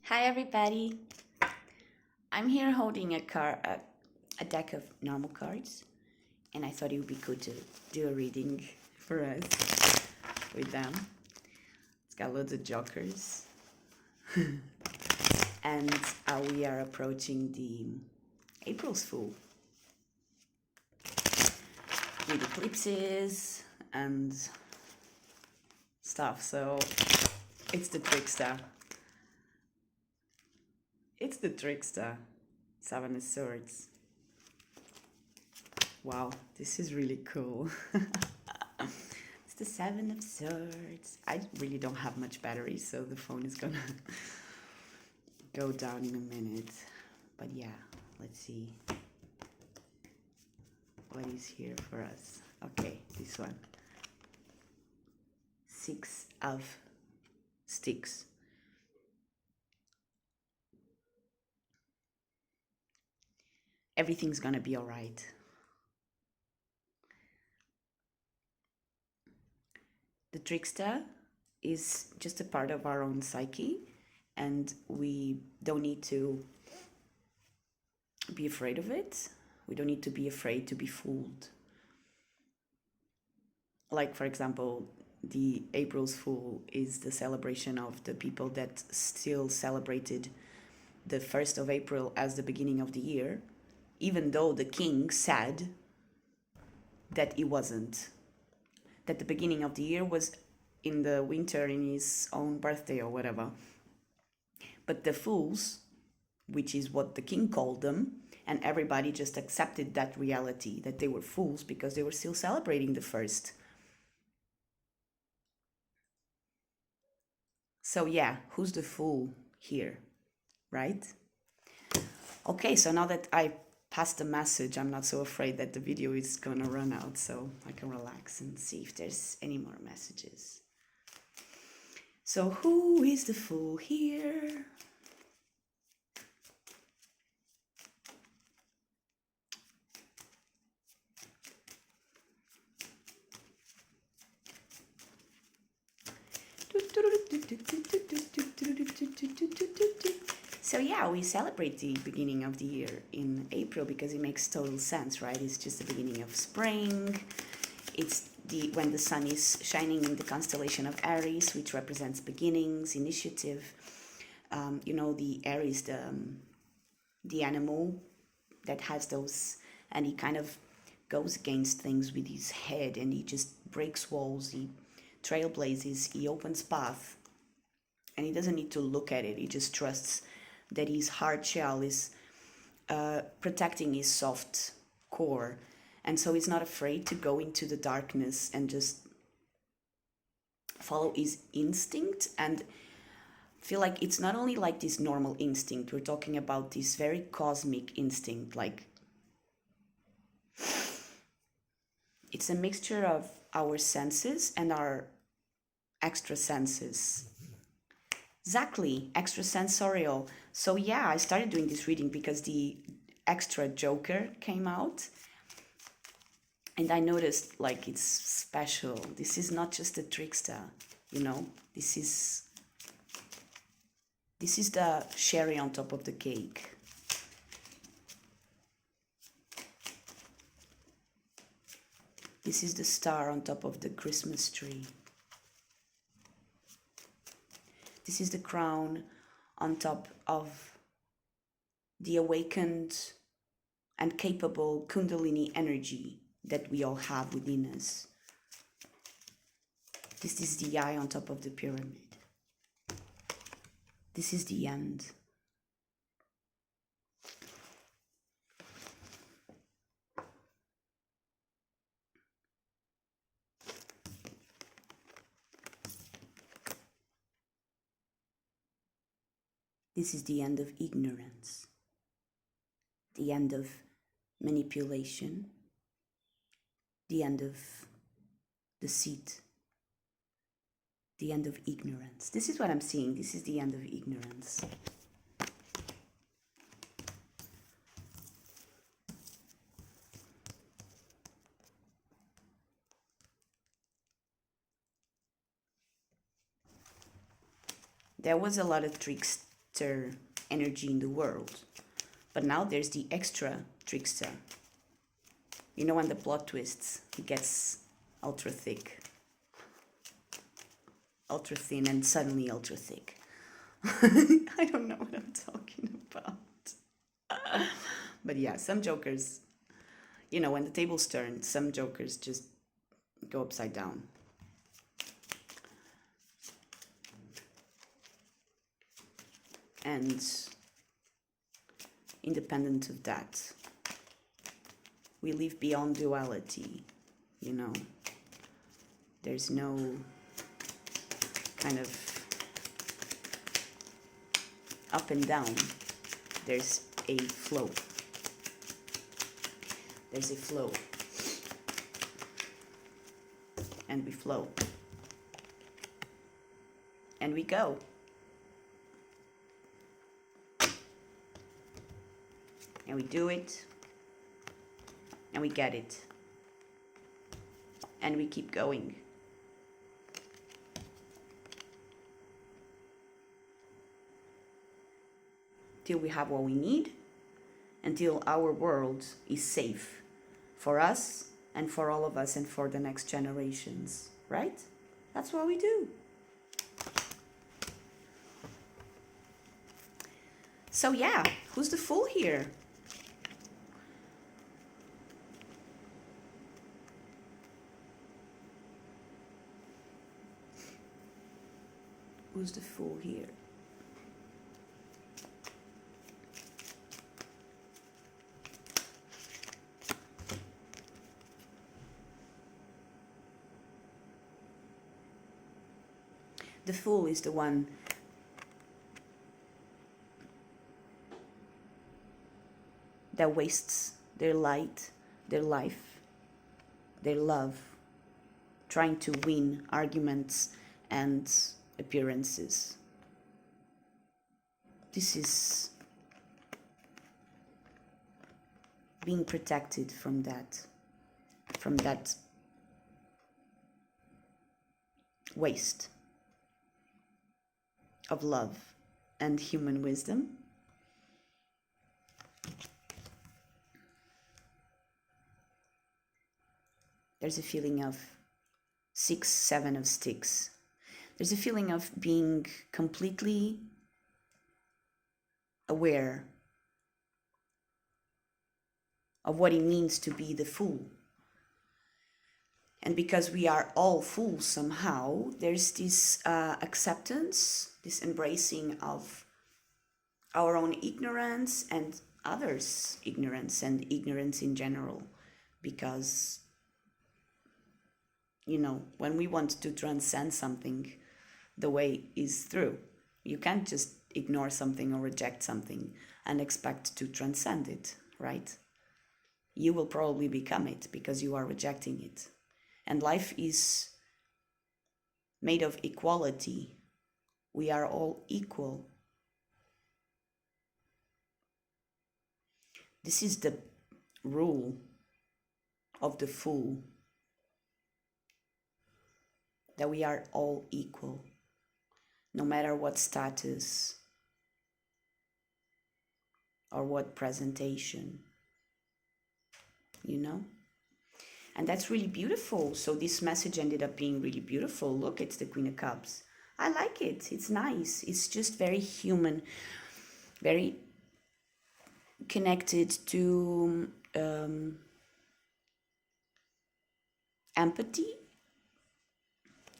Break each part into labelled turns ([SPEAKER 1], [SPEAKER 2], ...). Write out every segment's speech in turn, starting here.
[SPEAKER 1] Hi everybody. I'm here holding a deck of normal cards, and I thought it would be good to do a reading for us with them. It's got loads of jokers, and we are approaching the April's Fool with eclipses and stuff. So it's the trickster. It's the trickster. Seven of Swords. Wow, this is really cool. It's the Seven of Swords. I really don't have much battery, so the phone is gonna go down in a minute. But yeah, let's see what is here for us. Okay, this one. Six of Sticks. Everything's gonna be all right. The trickster is just a part of our own psyche, and we don't need to be afraid of it. We don't need to be afraid to be fooled. Like, for example, the April's Fool is the celebration of the people that still celebrated the 1st of April as the beginning of the year, even though the king said that it wasn't, that the beginning of the year was in the winter, in his own birthday or whatever. But the fools, which is what the king called them, and everybody just accepted that reality, that they were fools because they were still celebrating the 1st. So yeah, who's the fool here, right? Okay, so now that I passed the message, I'm not so afraid that the video is gonna run out, so I can relax and see if there's any more messages. So who is the fool here? So yeah, we celebrate the beginning of the year in April because it makes total sense, right? It's just the beginning of spring. It's when the sun is shining in the constellation of Aries, which represents beginnings, initiative. The Aries, the animal that has those, and he kind of goes against things with his head, and he just breaks walls, he trailblazes, he opens path, and he doesn't need to look at it. He just trusts that his hard shell is protecting his soft core, and so he's not afraid to go into the darkness and just follow his instinct and feel like it's not only like this normal instinct. We're talking about this very cosmic instinct, like it's a mixture of our senses and our extra senses. Exactly, extrasensorial. So yeah, I started doing this reading because the extra joker came out, and I noticed like it's special. This is not just a trickster, this is the cherry on top of the cake. This is the star on top of the Christmas tree. This is the crown on top of the awakened and capable Kundalini energy that we all have within us. This is the eye on top of the pyramid. This is the end. This is the end of ignorance, the end of manipulation, the end of deceit, the end of ignorance. This is what I'm seeing. This is the end of ignorance. There was a lot of energy in the world. But now there's the extra trickster. You know, when the plot twists, it gets ultra thick, ultra thin, and suddenly ultra thick. I don't know what I'm talking about. But yeah, some jokers, you know, when the tables turn, some jokers just go upside down. And independent of that, we live beyond duality, you know. There's no kind of up and down. There's a flow. There's a flow. And we flow. And we go. And we do it. And we get it. And we keep going. Till we have what we need, until our world is safe for us and for all of us and for the next generations, right? That's what we do. So yeah, who's the fool here? Who's the fool here? The fool is the one that wastes their light, their life, their love, trying to win arguments and appearances. This is being protected from that waste of love and human wisdom. There's a feeling of 6, 7 of sticks. There's a feeling of being completely aware of what it means to be the fool. And because we are all fools somehow, there's this acceptance, this embracing of our own ignorance and others' ignorance and ignorance in general. Because, you know, when we want to transcend something, the way is through. You can't just ignore something or reject something and expect to transcend it, right? You will probably become it because you are rejecting it. And life is made of equality. We are all equal. This is the rule of the fool, that we are all equal, no matter what status or what presentation, you know? And that's really beautiful. So this message ended up being really beautiful. Look, it's the Queen of Cups. I like it. It's nice. It's just very human, very connected to empathy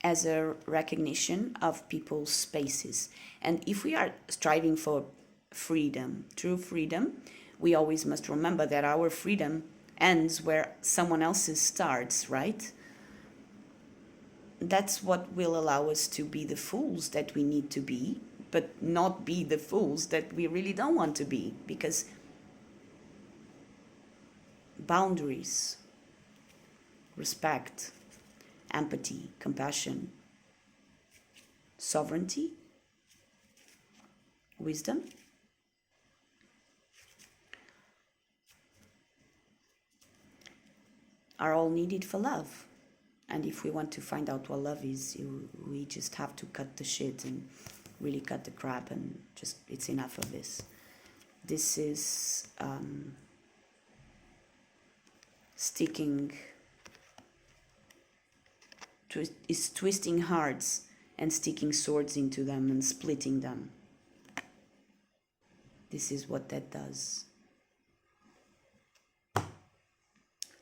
[SPEAKER 1] as a recognition of people's spaces. And if we are striving for freedom, true freedom, we always must remember that our freedom ends where someone else's starts, right? That's what will allow us to be the fools that we need to be, but not be the fools that we really don't want to be, because boundaries, respect, empathy, compassion, sovereignty, wisdom, are all needed for love. And if we want to find out what love is, we just have to cut the shit and really cut the crap and just, it's enough of this. This is sticking, is twisting hearts and sticking swords into them and splitting them. This is what that does.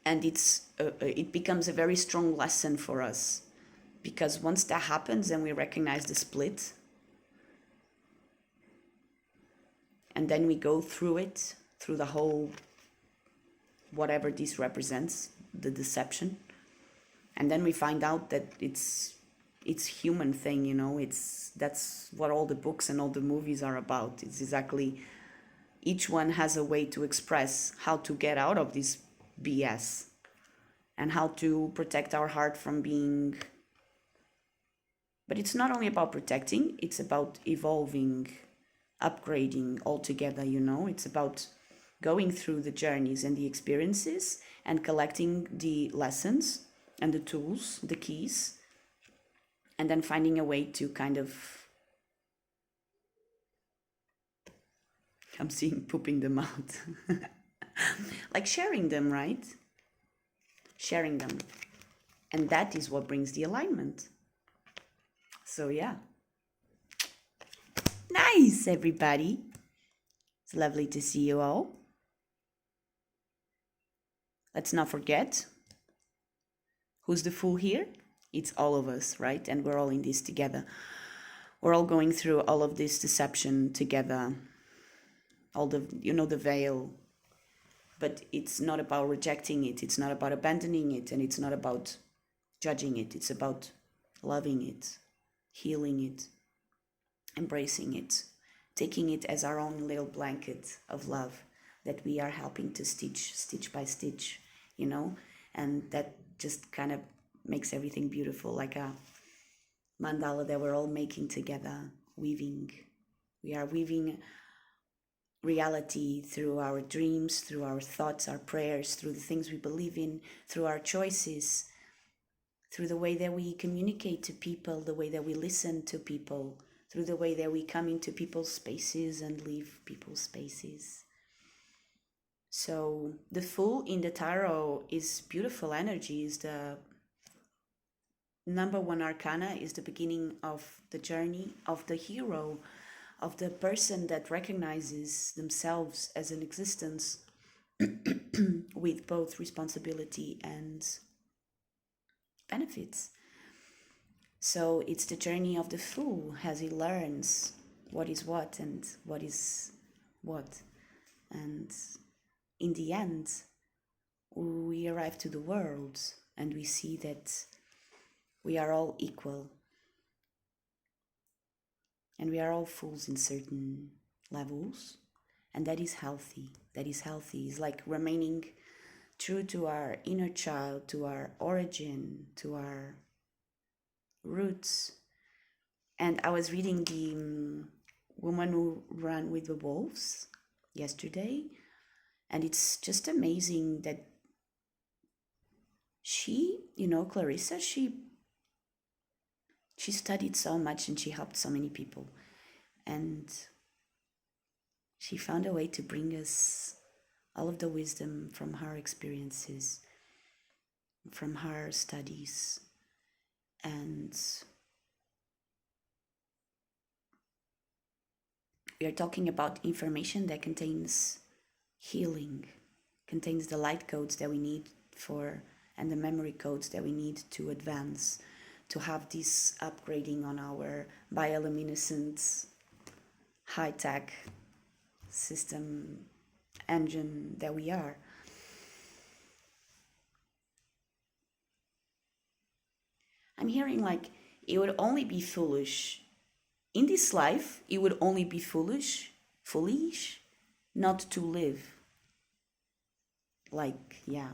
[SPEAKER 1] And it becomes a very strong lesson for us, because once that happens and we recognize the split, and then we go through it, through the whole, whatever this represents, the deception, and then we find out that it's human thing, you know, that's what all the books and all the movies are about. It's exactly, each one has a way to express how to get out of this BS and how to protect our heart from being, but it's not only about protecting, it's about evolving, upgrading altogether, you know. It's about going through the journeys and the experiences and collecting the lessons and the tools, the keys, and then finding a way to kind of, I'm seeing pooping them out. Like sharing them, right? Sharing them. And that is what brings the alignment. So yeah. Nice, everybody. It's lovely to see you all. Let's not forget, who's the fool here? It's all of us, right? And we're all in this together. We're all going through all of this deception together. All the, you know, the veil. But it's not about rejecting it. It's not about abandoning it. And it's not about judging it. It's about loving it, healing it, embracing it, taking it as our own little blanket of love that we are helping to stitch by stitch, you know, and that just kind of makes everything beautiful, like a mandala that we're all making together, weaving. We are weaving reality through our dreams, through our thoughts, our prayers, through the things we believe in, through our choices, through the way that we communicate to people, the way that we listen to people, through the way that we come into people's spaces and leave people's spaces. So the Fool in the tarot is beautiful energy, is the number one arcana, is the beginning of the journey of the hero, of the person that recognizes themselves as an existence with both responsibility and benefits. So it's the journey of the Fool as he learns what is what and what is what. And in the end, we arrive to the world and we see that we are all equal. And we are all fools in certain levels. And that is healthy. That is healthy. It's like remaining true to our inner child, to our origin, to our roots. And I was reading the Woman Who Ran with the Wolves yesterday. And it's just amazing that she, you know, Clarissa, she studied so much and she helped so many people. And she found a way to bring us all of the wisdom from her experiences, from her studies. And we are talking about information that contains healing, contains the light codes that we need for, and the memory codes that we need to advance, to have this upgrading on our bioluminescent high-tech system engine that we are. I'm hearing like it would only be foolish in this life, it would only be foolish not to live. Like, yeah,